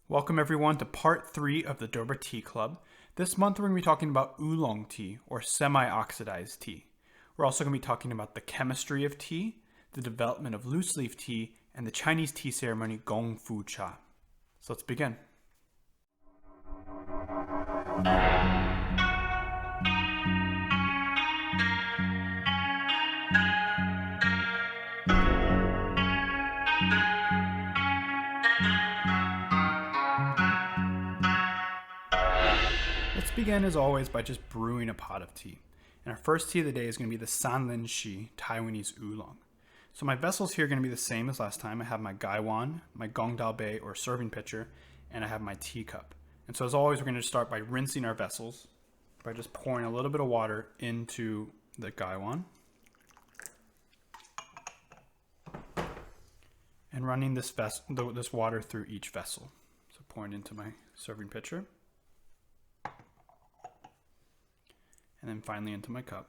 Welcome everyone to part 3 of the Dobra Tea Club. This month we're going to be talking about Oolong Tea, or semi-oxidized tea. We're also going to be talking about the chemistry of tea, the development of loose leaf tea, and the Chinese tea ceremony Gong Fu Cha. So let's begin. Let's begin as always by just brewing a pot of tea. And our first tea of the day is going to be the Lin Xi Taiwanese Oolong. So my vessels here are going to be the same as last time. I have my gaiwan, my gongdao bei or serving pitcher, and I have my teacup. And so as always, we're going to start by rinsing our vessels by just pouring a little bit of water into the gaiwan and running this water through each vessel. So pouring into my serving pitcher. And then finally into my cup.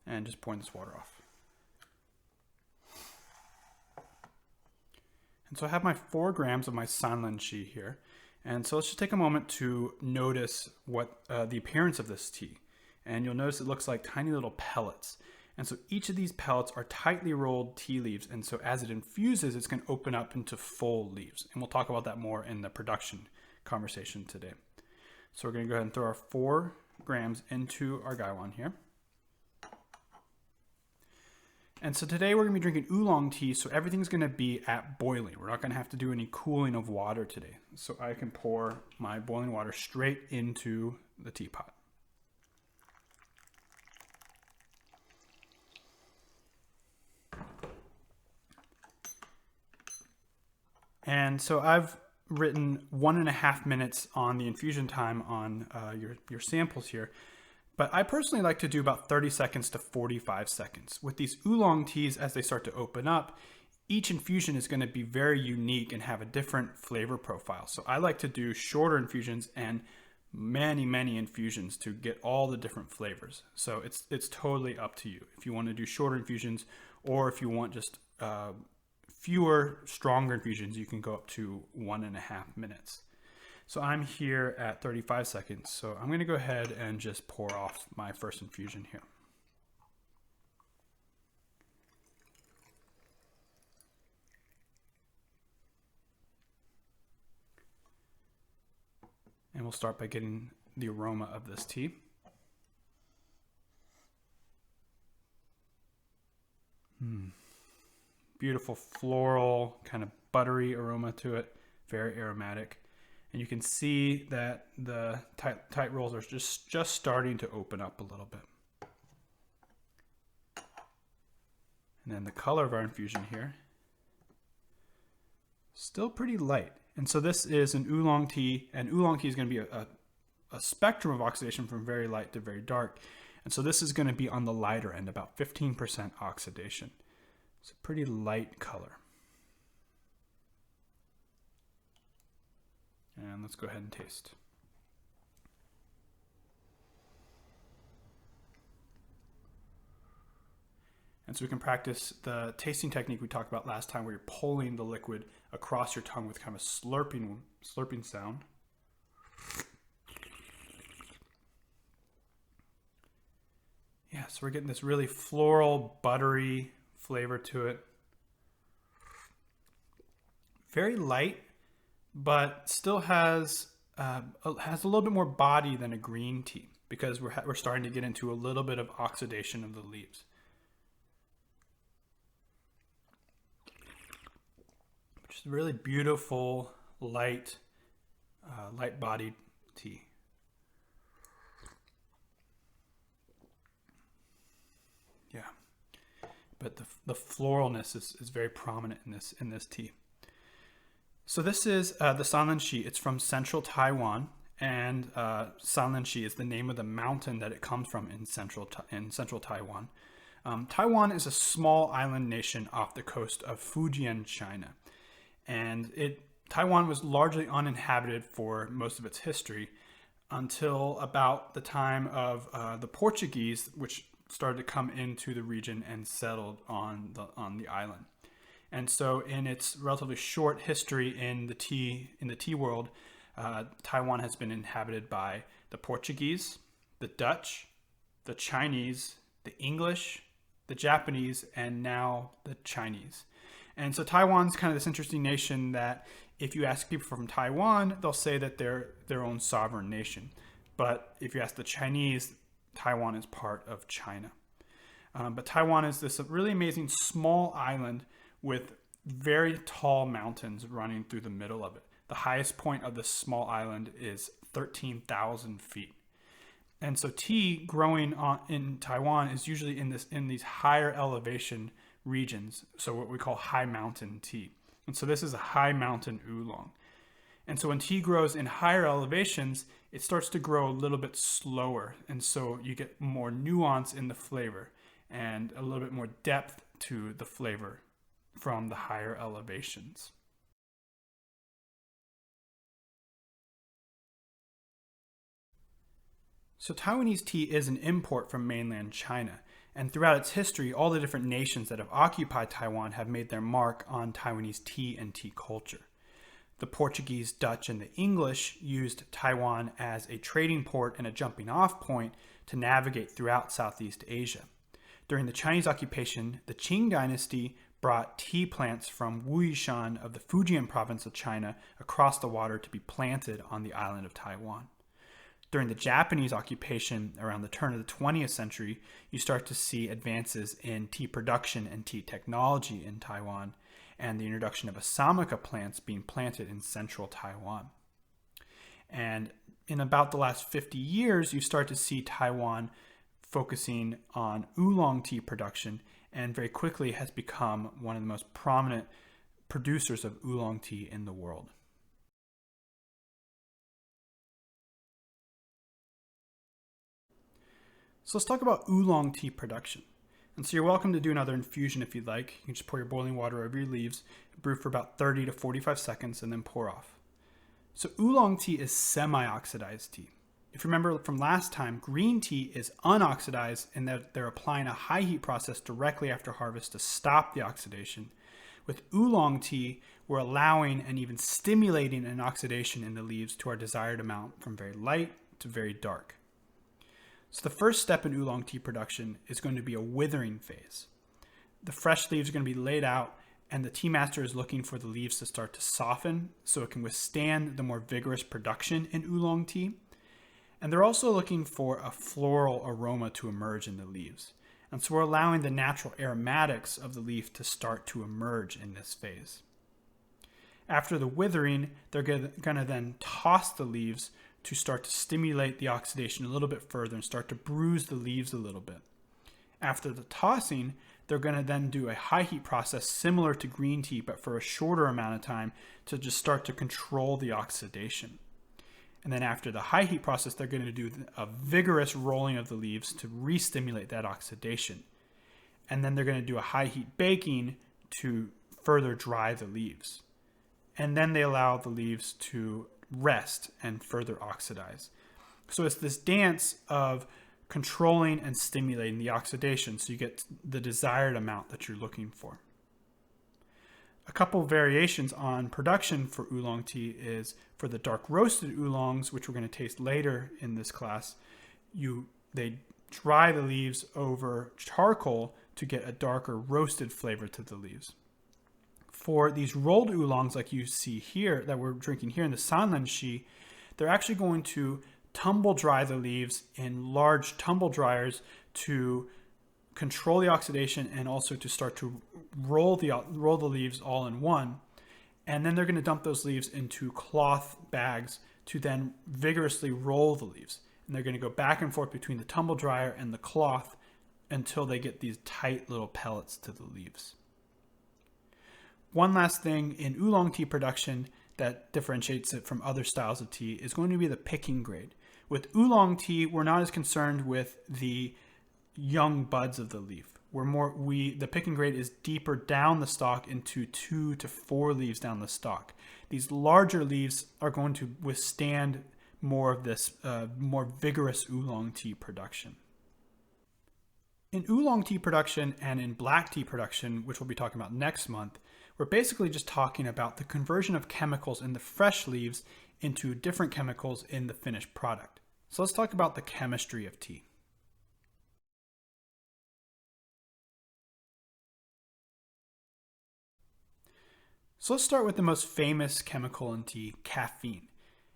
And just pouring this water off. And so I have my 4 grams of my Lin Xi here. And so let's just take a moment to notice what the appearance of this tea. And you'll notice it looks like tiny little pellets. And so each of these pellets are tightly rolled tea leaves. And so as it infuses, it's going to open up into full leaves. And we'll talk about that more in the production conversation today. So we're going to go ahead and throw our 4 grams into our gaiwan here. And so today we're going to be drinking oolong tea, so everything's going to be at boiling. We're not going to have to do any cooling of water today. So I can pour my boiling water straight into the teapot. And so I've written 1.5 minutes on the infusion time on your samples here. But I personally like to do about 30 seconds to 45 seconds. With these oolong teas, as they start to open up, each infusion is going to be very unique and have a different flavor profile. So I like to do shorter infusions and many infusions to get all the different flavors. So it's totally up to you. If you want to do shorter infusions or if you want just fewer, stronger infusions, you can go up to 1.5 minutes. So I'm here at 35 seconds. So I'm going to go ahead and just pour off my first infusion here. And we'll start by getting the aroma of this tea. Beautiful floral, kind of buttery aroma to it, very aromatic. And you can see that the tight rolls are just starting to open up a little bit. And then the color of our infusion here, still pretty light. And so this is an oolong tea, and oolong tea is going to be a spectrum of oxidation from very light to very dark. And so this is going to be on the lighter end, about 15% oxidation. It's a pretty light color. And let's go ahead and taste. And so we can practice the tasting technique we talked about last time where you're pulling the liquid across your tongue with kind of a slurping sound. Yeah, so we're getting this really floral, buttery flavor to it. Very light, but still has a little bit more body than a green tea because we're starting to get into a little bit of oxidation of the leaves. Which is a really beautiful, light-bodied tea. Yeah, but the floralness is very prominent in this tea. So this is the Lin Xi. It's from central Taiwan, and Lin Xi is the name of the mountain that it comes from in central Taiwan. Taiwan is a small island nation off the coast of Fujian, China, and Taiwan was largely uninhabited for most of its history until about the time of the Portuguese, which started to come into the region and settled on the island. And so in its relatively short history in the tea world, Taiwan has been inhabited by the Portuguese, the Dutch, the Chinese, the English, the Japanese, and now the Chinese. And so Taiwan's kind of this interesting nation that if you ask people from Taiwan, they'll say that they're their own sovereign nation. But if you ask the Chinese, Taiwan is part of China. But Taiwan is this really amazing small island with very tall mountains running through the middle of it. The highest point of this small island is 13,000 feet. And so tea growing in Taiwan is usually in these higher elevation regions, so what we call high mountain tea. And so this is a high mountain oolong. And so when tea grows in higher elevations, it starts to grow a little bit slower. And so you get more nuance in the flavor and a little bit more depth to the flavor from the higher elevations. So Taiwanese tea is an import from mainland China. And throughout its history, all the different nations that have occupied Taiwan have made their mark on Taiwanese tea and tea culture. The Portuguese, Dutch, and the English used Taiwan as a trading port and a jumping off point to navigate throughout Southeast Asia. During the Chinese occupation, the Qing dynasty brought tea plants from Wuyishan of the Fujian province of China across the water to be planted on the island of Taiwan. During the Japanese occupation around the turn of the 20th century, you start to see advances in tea production and tea technology in Taiwan, and the introduction of Asamaka plants being planted in central Taiwan. And in about the last 50 years, you start to see Taiwan focusing on oolong tea production, and very quickly has become one of the most prominent producers of oolong tea in the world. So let's talk about oolong tea production. And so you're welcome to do another infusion if you'd like. You can just pour your boiling water over your leaves, brew for about 30 to 45 seconds, and then pour off. So oolong tea is semi-oxidized tea. If you remember from last time, green tea is unoxidized in that they're applying a high heat process directly after harvest to stop the oxidation. With oolong tea, we're allowing and even stimulating an oxidation in the leaves to our desired amount from very light to very dark. So the first step in oolong tea production is going to be a withering phase. The fresh leaves are going to be laid out, and the tea master is looking for the leaves to start to soften so it can withstand the more vigorous production in oolong tea. And they're also looking for a floral aroma to emerge in the leaves. And so we're allowing the natural aromatics of the leaf to start to emerge in this phase. After the withering, they're going to then toss the leaves to start to stimulate the oxidation a little bit further and start to bruise the leaves a little bit. After the tossing, they're going to then do a high heat process similar to green tea, but for a shorter amount of time to just start to control the oxidation. And then after the high heat process, they're going to do a vigorous rolling of the leaves to re-stimulate that oxidation. And then they're going to do a high heat baking to further dry the leaves. And then they allow the leaves to rest and further oxidize. So it's this dance of controlling and stimulating the oxidation so you get the desired amount that you're looking for. A couple variations on production for oolong tea is for the dark roasted oolongs, which we're going to taste later in this class. They dry the leaves over charcoal to get a darker roasted flavor to the leaves. For these rolled oolongs like you see here that we're drinking here in the Lin Xi, they're actually going to tumble dry the leaves in large tumble dryers to control the oxidation and also to start to roll the leaves all in one. And then they're going to dump those leaves into cloth bags to then vigorously roll the leaves. And they're going to go back and forth between the tumble dryer and the cloth until they get these tight little pellets to the leaves. One last thing in oolong tea production that differentiates it from other styles of tea is going to be the picking grade. With oolong tea, we're not as concerned with the young buds of the leaf. The picking grade is deeper down the stalk into 2 to 4 leaves down the stalk. These larger leaves are going to withstand more of this more vigorous oolong tea production. In oolong tea production and in black tea production, which we'll be talking about next month, we're basically just talking about the conversion of chemicals in the fresh leaves into different chemicals in the finished product. So let's talk about the chemistry of tea. So let's start with the most famous chemical in tea, caffeine.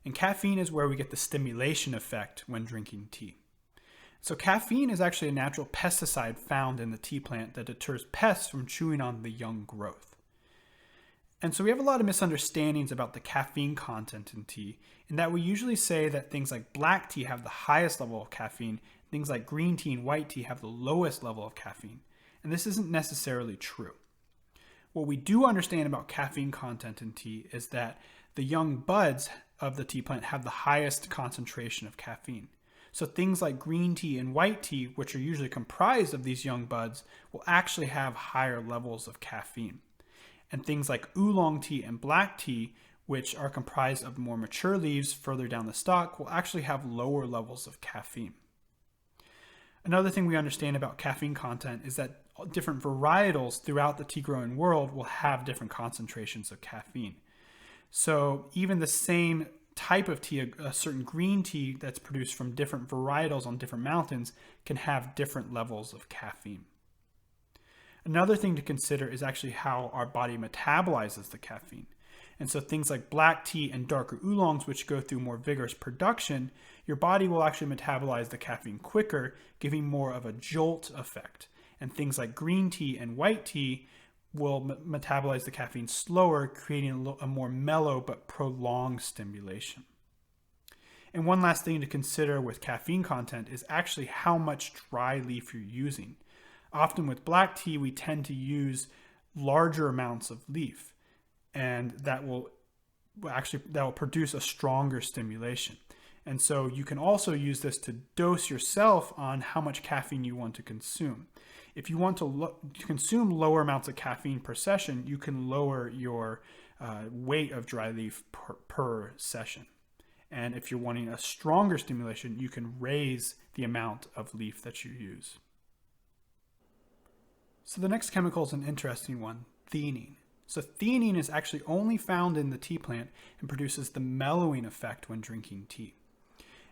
And caffeine is where we get the stimulation effect when drinking tea. So caffeine is actually a natural pesticide found in the tea plant that deters pests from chewing on the young growth. And so we have a lot of misunderstandings about the caffeine content in tea, in that we usually say that things like black tea have the highest level of caffeine, things like green tea and white tea have the lowest level of caffeine. And this isn't necessarily true. What we do understand about caffeine content in tea is that the young buds of the tea plant have the highest concentration of caffeine. So things like green tea and white tea, which are usually comprised of these young buds, will actually have higher levels of caffeine. And things like oolong tea and black tea, which are comprised of more mature leaves further down the stalk, will actually have lower levels of caffeine. Another thing we understand about caffeine content is that different varietals throughout the tea growing world will have different concentrations of caffeine. So even the same type of tea, a certain green tea that's produced from different varietals on different mountains, can have different levels of caffeine. Another thing to consider is actually how our body metabolizes the caffeine. And so things like black tea and darker oolongs, which go through more vigorous production, your body will actually metabolize the caffeine quicker, giving more of a jolt effect. And things like green tea and white tea will metabolize the caffeine slower, creating a more mellow but prolonged stimulation. And one last thing to consider with caffeine content is actually how much dry leaf you're using. Often with black tea, we tend to use larger amounts of leaf, and that will produce a stronger stimulation. And so you can also use this to dose yourself on how much caffeine you want to consume. If you want to consume lower amounts of caffeine per session, you can lower your weight of dry leaf per session. And if you're wanting a stronger stimulation, you can raise the amount of leaf that you use. So the next chemical is an interesting one, theanine. So theanine is actually only found in the tea plant and produces the mellowing effect when drinking tea.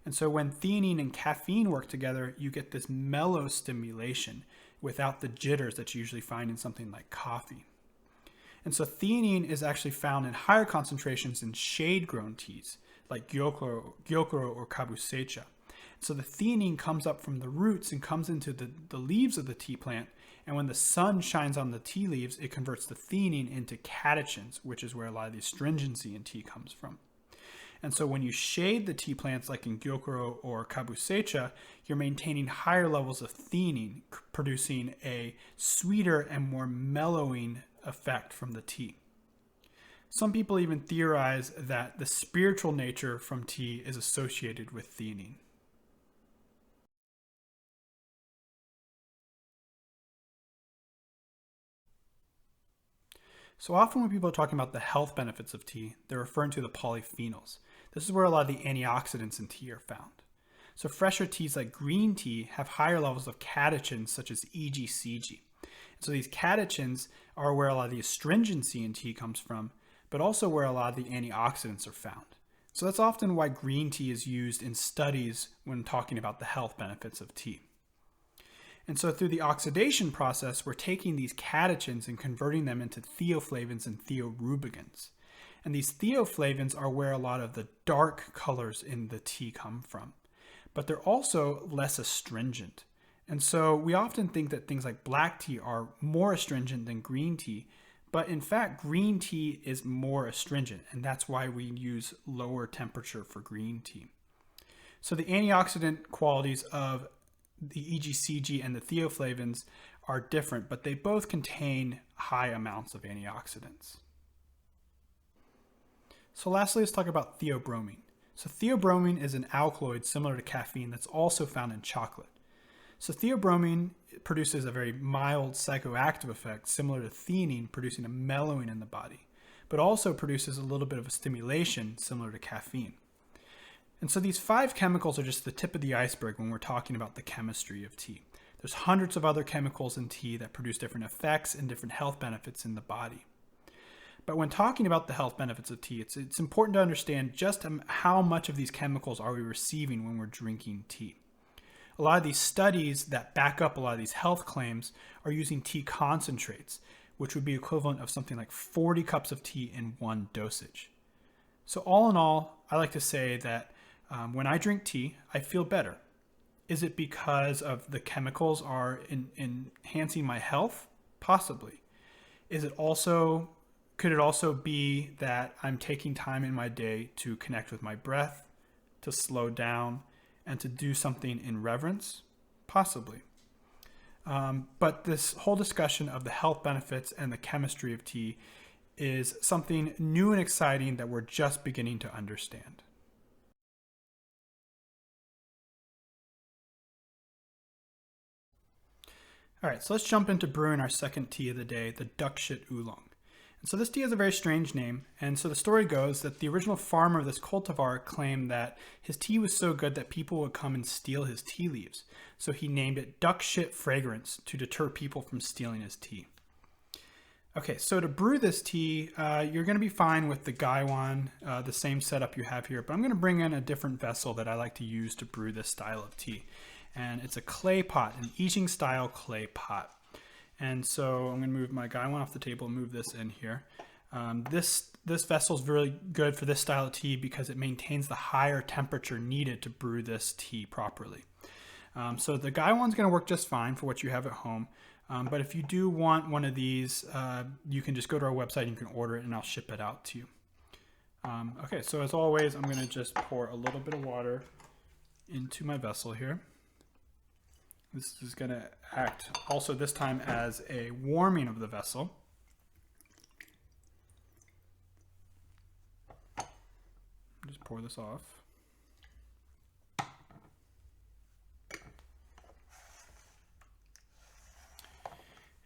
And so when theanine and caffeine work together, you get this mellow stimulation without the jitters that you usually find in something like coffee. And so theanine is actually found in higher concentrations in shade-grown teas, like gyokuro or kabusecha. So the theanine comes up from the roots and comes into the leaves of the tea plant, and when the sun shines on the tea leaves, it converts the theanine into catechins, which is where a lot of the astringency in tea comes from. And so when you shade the tea plants like in gyokuro or kabusecha, you're maintaining higher levels of theanine, producing a sweeter and more mellowing effect from the tea. Some people even theorize that the spiritual nature from tea is associated with theanine. So often when people are talking about the health benefits of tea, they're referring to the polyphenols. This is where a lot of the antioxidants in tea are found. So fresher teas like green tea have higher levels of catechins such as EGCG. So these catechins are where a lot of the astringency in tea comes from, but also where a lot of the antioxidants are found. So that's often why green tea is used in studies when talking about the health benefits of tea. And so through the oxidation process, we're taking these catechins and converting them into theoflavins and theorubicins. And these theoflavins are where a lot of the dark colors in the tea come from. But they're also less astringent. And so we often think that things like black tea are more astringent than green tea. But in fact, green tea is more astringent. And that's why we use lower temperature for green tea. So the antioxidant qualities of the EGCG and the theoflavins are different, but they both contain high amounts of antioxidants. So lastly, let's talk about theobromine. So theobromine is an alkaloid similar to caffeine that's also found in chocolate. So theobromine produces a very mild psychoactive effect similar to theanine, producing a mellowing in the body, but also produces a little bit of a stimulation similar to caffeine. And so these 5 chemicals are just the tip of the iceberg when we're talking about the chemistry of tea. There's hundreds of other chemicals in tea that produce different effects and different health benefits in the body. But when talking about the health benefits of tea, it's important to understand just how much of these chemicals are we receiving when we're drinking tea. A lot of these studies that back up a lot of these health claims are using tea concentrates, which would be equivalent of something like 40 cups of tea in one dosage. So all in all, I like to say that when I drink tea, I feel better. Is it because of the chemicals are enhancing my health? Possibly. Could it also be that I'm taking time in my day to connect with my breath, to slow down, and to do something in reverence? Possibly. But this whole discussion of the health benefits and the chemistry of tea is something new and exciting that we're just beginning to understand. All right, so let's jump into brewing our second tea of the day, the Duckshit Oolong. And so this tea has a very strange name, and so the story goes that the original farmer of this cultivar claimed that his tea was so good that people would come and steal his tea leaves. So he named it Duckshit Fragrance to deter people from stealing his tea. Okay, so to brew this tea, you're going to be fine with the Gaiwan, the same setup you have here, but I'm going to bring in a different vessel that I like to use to brew this style of tea. And it's a clay pot, an Yijing style clay pot. And so I'm going to move my Gaiwan off the table and move this in here. This vessel is really good for this style of tea because it maintains the higher temperature needed to brew this tea properly. So the Gaiwan is going to work just fine for what you have at home. But if you do want one of these, you can just go to our website and you can order it and I'll ship it out to you. Okay, so as always, I'm going to just pour a little bit of water into my vessel here. This is going to act also this time as a warming of the vessel. Just pour this off.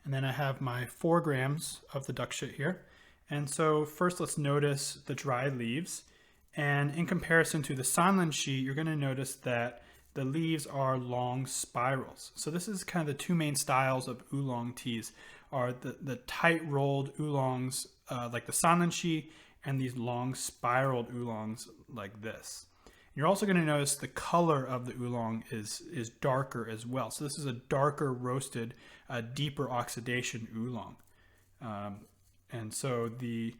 And then I have my 4 grams of the Duckshit here. And so first let's notice the dried leaves. And in comparison to the Lin Xi, you're going to notice that the leaves are long spirals. So this is kind of the two main styles of oolong teas, are the tight rolled oolongs like the Lin Xi and these long spiraled oolongs like this. You're also going to notice the color of the oolong is darker as well. So this is a darker roasted, deeper oxidation oolong. And so the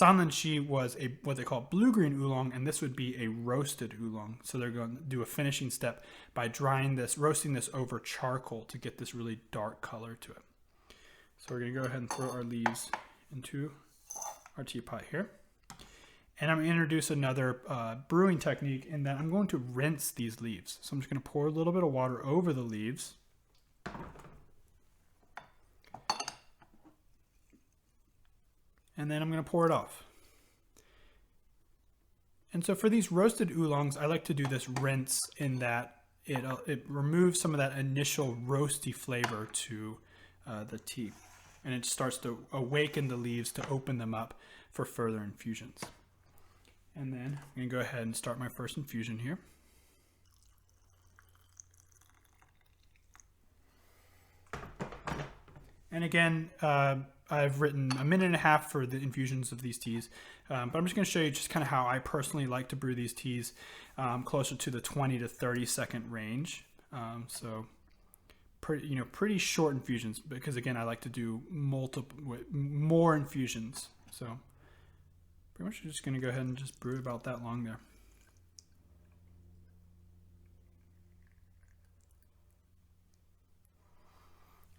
Lin Xi was what they call blue-green oolong, and this would be a roasted oolong. So they're going to do a finishing step by roasting this over charcoal to get this really dark color to it. So we're going to go ahead and throw our leaves into our teapot here. And I'm going to introduce another brewing technique in that I'm going to rinse these leaves. So I'm just going to pour a little bit of water over the leaves. And then I'm going to pour it off. And so for these roasted oolongs, I like to do this rinse in that it removes some of that initial roasty flavor to the tea. And it starts to awaken the leaves to open them up for further infusions. And then I'm going to go ahead and start my first infusion here. And again, I've written 1.5 minutes for the infusions of these teas, but I'm just going to show you just kind of how I personally like to brew these teas, closer to the 20 to 30 second range. So pretty short infusions, because again, I like to do more infusions. So pretty much just going to go ahead and just brew about that long there.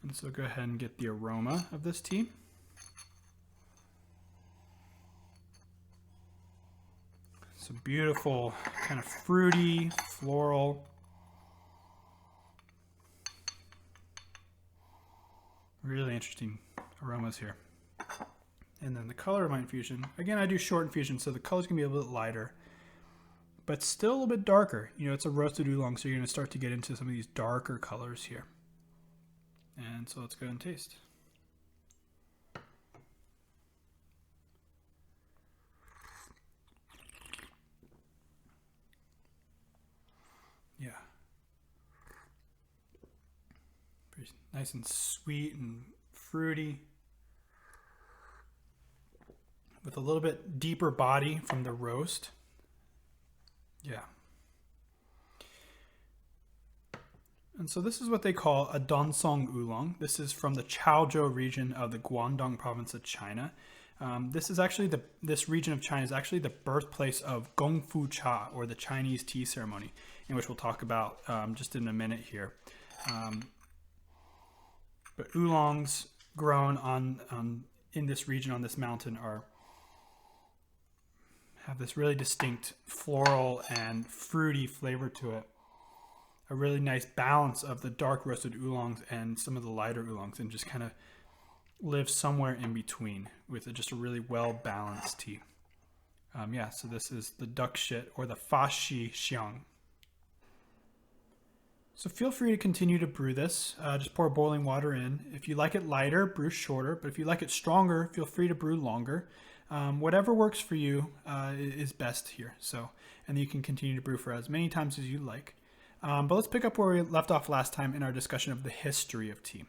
And so go ahead and get the aroma of this tea. It's a beautiful, kind of fruity, floral. Really interesting aromas here. And then the color of my infusion, again, I do short infusion, so the color's gonna be a little bit lighter, but still a little bit darker. You know, it's a roasted oolong, so you're gonna start to get into some of these darker colors here. And so let's go ahead and taste. Yeah. nice and sweet and fruity, with a little bit deeper body from the roast. Yeah. And so this is what they call a Donsong Oolong. This is from the Chaozhou region of the Guangdong province of China. This region of China is actually the birthplace of Gongfu Cha, or the Chinese tea ceremony, in which we'll talk about just in a minute here. But oolongs grown in this region, on this mountain, have this really distinct floral and fruity flavor to it. A really nice balance of the dark roasted oolongs and some of the lighter oolongs, and just kind of live somewhere in between with just a really well balanced tea. So this is the duck shit, or the fa shi xiang. So feel free to continue to brew this. Just pour boiling water in. If you like it lighter, brew shorter. But if you like it stronger, feel free to brew longer. Whatever works for you is best here. And you can continue to brew for as many times as you like. But let's pick up where we left off last time in our discussion of the history of tea.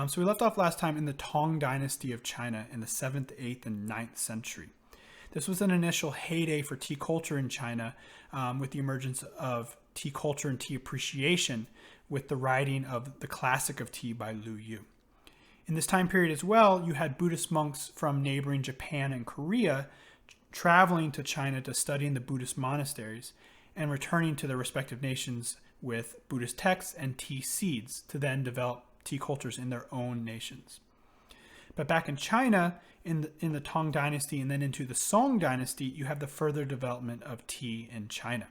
So we left off last time in the Tang Dynasty of China in the 7th, 8th, and 9th century. This was an initial heyday for tea culture in China, with the emergence of tea culture and tea appreciation with the writing of the Classic of Tea by Lu Yu. In this time period as well, you had Buddhist monks from neighboring Japan and Korea traveling to China to study in the Buddhist monasteries and returning to their respective nations with Buddhist texts and tea seeds to then develop tea cultures in their own nations. But back in China, in the Tang Dynasty and then into the Song Dynasty, you have the further development of tea in China.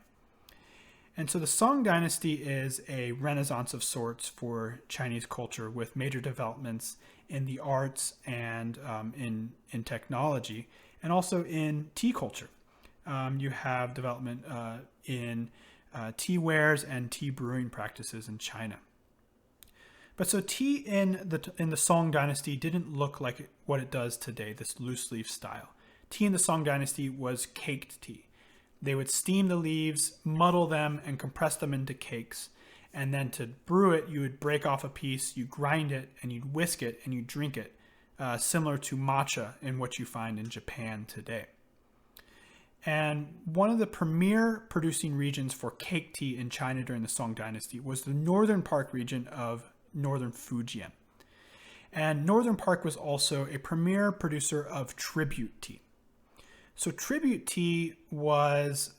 And so the Song Dynasty is a renaissance of sorts for Chinese culture, with major developments in the arts and in technology, and also in tea culture. You have development in tea wares and tea brewing practices in China. But so tea in the Song Dynasty didn't look like what it does today, this loose leaf style. Tea in the Song Dynasty was caked tea. They would steam the leaves, muddle them, and compress them into cakes. And then to brew it, you would break off a piece, you grind it, and you'd whisk it, and you'd drink it, similar to matcha in what you find in Japan today. And one of the premier producing regions for cake tea in China during the Song Dynasty was the northern Park region of northern Fujian. And Northern Park was also a premier producer of tribute tea. So tribute tea was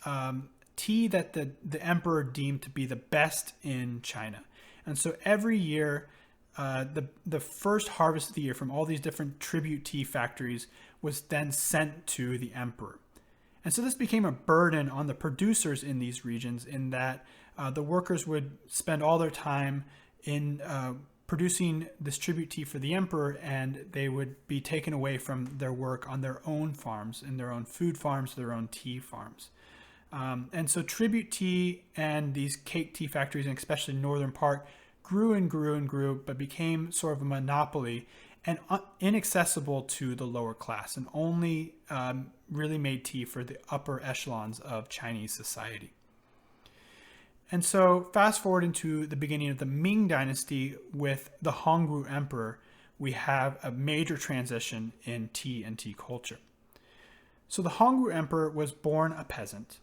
tea that the emperor deemed to be the best in China. And so every year, the first harvest of the year from all these different tribute tea factories was then sent to the emperor. And so this became a burden on the producers in these regions, in that the workers would spend all their time in producing this tribute tea for the emperor, and they would be taken away from their work on their own farms, in their own food farms, their own tea farms. And so tribute tea and these cake tea factories, and especially Northern Park, grew and grew and grew, but became sort of a monopoly and inaccessible to the lower class, and only really made tea for the upper echelons of Chinese society. And so fast forward into the beginning of the Ming Dynasty with the Hongwu Emperor, we have a major transition in tea and tea culture. So the Hongwu Emperor was born a peasant,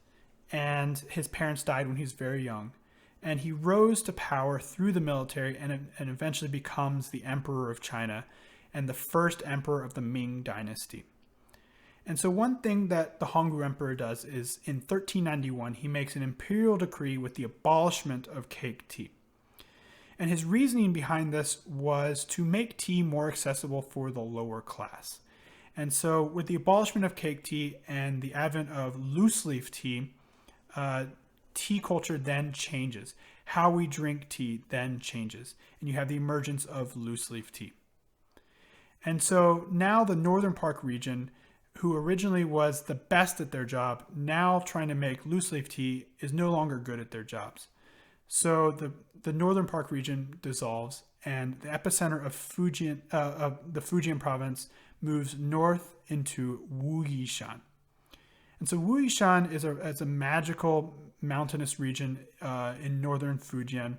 and his parents died when he was very young. And he rose to power through the military and eventually becomes the Emperor of China and the first emperor of the Ming Dynasty. And so one thing that the Hongwu Emperor does is, in 1391, he makes an imperial decree with the abolishment of cake tea. And his reasoning behind this was to make tea more accessible for the lower class. And so with the abolishment of cake tea and the advent of loose leaf tea, tea culture then changes. How we drink tea then changes. And you have the emergence of loose leaf tea. And so now the Northern Park region, who originally was the best at their job, now trying to make loose leaf tea, is no longer good at their jobs. So the Northern Park region dissolves, and the epicenter of the Fujian province moves north into Wuyishan. And so Wuyishan is a magical mountainous region in northern Fujian,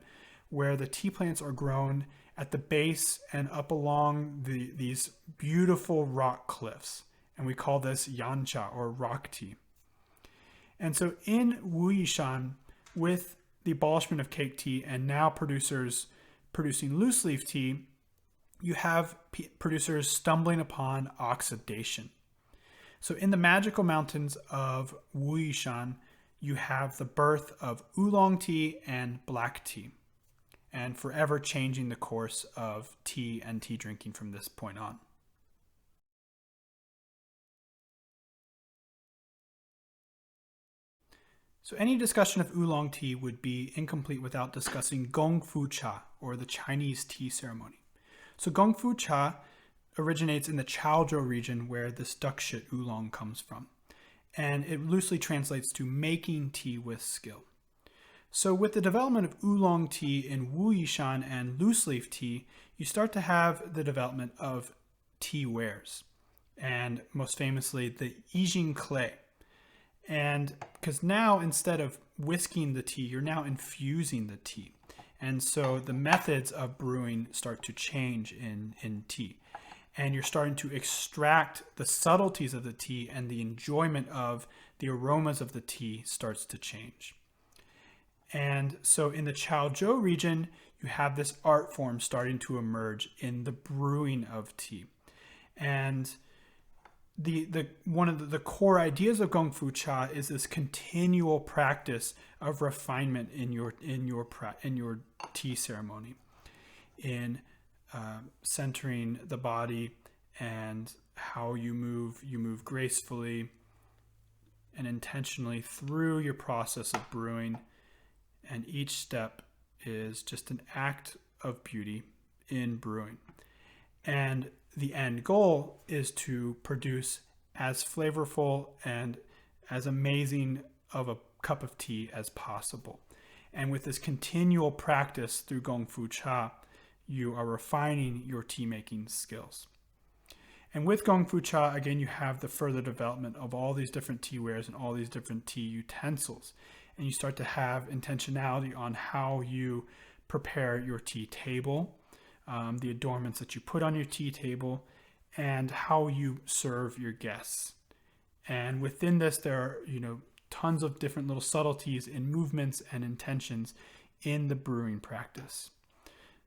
where the tea plants are grown at the base and up along these beautiful rock cliffs. And we call this yancha, or rock tea. And so in Wuyishan, with the abolishment of cake tea and now producers producing loose leaf tea, you have producers stumbling upon oxidation. So in the magical mountains of Wuyishan, you have the birth of Oolong Tea and black tea, and forever changing the course of tea and tea drinking from this point on. So any discussion of Oolong Tea would be incomplete without discussing Gong Fu Cha, or the Chinese tea ceremony. So Gong Fu Cha originates in the Chaozhou region, where this duck shit oolong comes from. And it loosely translates to making tea with skill. So with the development of Oolong Tea in Wuyishan and loose leaf tea, you start to have the development of tea wares. And most famously, the Yijing clay. And because now, instead of whisking the tea, you're now infusing the tea. And so the methods of brewing start to change in tea. And you're starting to extract the subtleties of the tea, and the enjoyment of the aromas of the tea starts to change. And so in the Chaozhou region, you have this art form starting to emerge in the brewing of tea. And one of the core ideas of Gong Fu Cha is this continual practice of refinement in your tea ceremony, in centering the body and how you move gracefully and intentionally through your process of brewing, and each step is just an act of beauty in brewing. And the end goal is to produce as flavorful and as amazing of a cup of tea as possible. And with this continual practice through Gong Fu Cha, you are refining your tea making skills. And with Gong Fu Cha, again, you have the further development of all these different tea wares and all these different tea utensils. And you start to have intentionality on how you prepare your tea table, the adornments that you put on your tea table, and how you serve your guests. And within this, there are, tons of different little subtleties in movements and intentions in the brewing practice.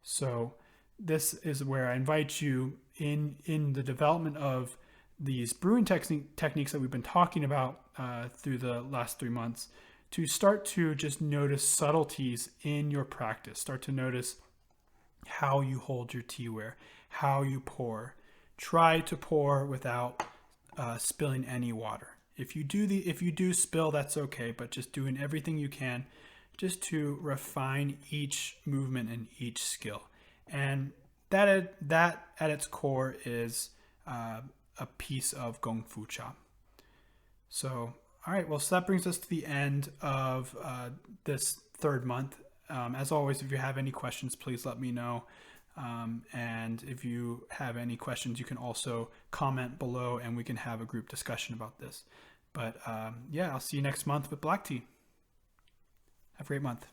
So this is where I invite you in the development of these brewing techniques that we've been talking about through the last 3 months, to start to just notice subtleties in your practice. Start to notice how you hold your teaware, how you pour. Try to pour without spilling any water. If you do spill, that's okay, but just doing everything you can just to refine each movement and each skill. And that at its core is a piece of Gong Fu Cha. So, all right, well, so that brings us to the end of this third month. As always, if you have any questions, please let me know. And if you have any questions, you can also comment below and we can have a group discussion about this. But yeah, I'll see you next month with black tea. Have a great month.